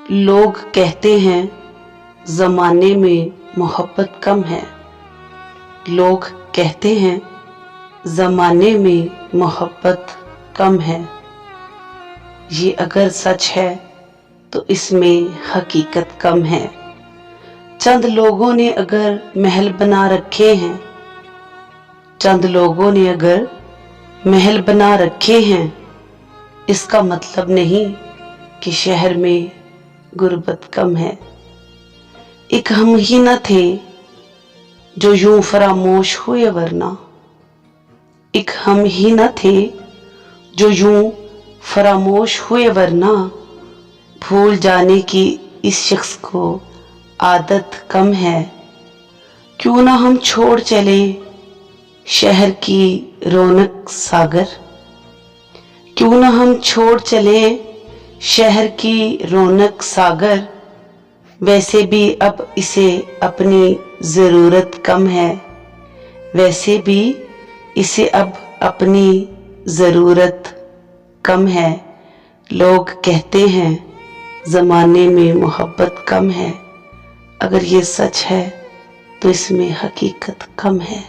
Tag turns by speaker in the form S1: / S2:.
S1: लोग कहते हैं ज़माने में मोहब्बत कम है। लोग कहते हैं ज़माने में मोहब्बत कम है। ये अगर सच है तो इसमें हकीकत कम है। चंद लोगों ने अगर महल बना रखे हैं, चंद लोगों ने अगर महल बना रखे हैं, इसका मतलब नहीं कि शहर में गुर्बत कम है। एक हम ही न थे जो यूं फरामोश हुए वरना, एक हम ही न थे जो यूं फरामोश हुए वरना, भूल जाने की इस शख्स को आदत कम है। क्यों ना हम छोड़ चले शहर की रौनक सागर, क्यों ना हम छोड़ चले शहर की रौनक सागर। वैसे भी अब इसे अपनी ज़रूरत कम है, वैसे भी इसे अब अपनी ज़रूरत कम है। लोग कहते हैं ज़माने में मोहब्बत कम है। अगर ये सच है तो इसमें हकीकत कम है।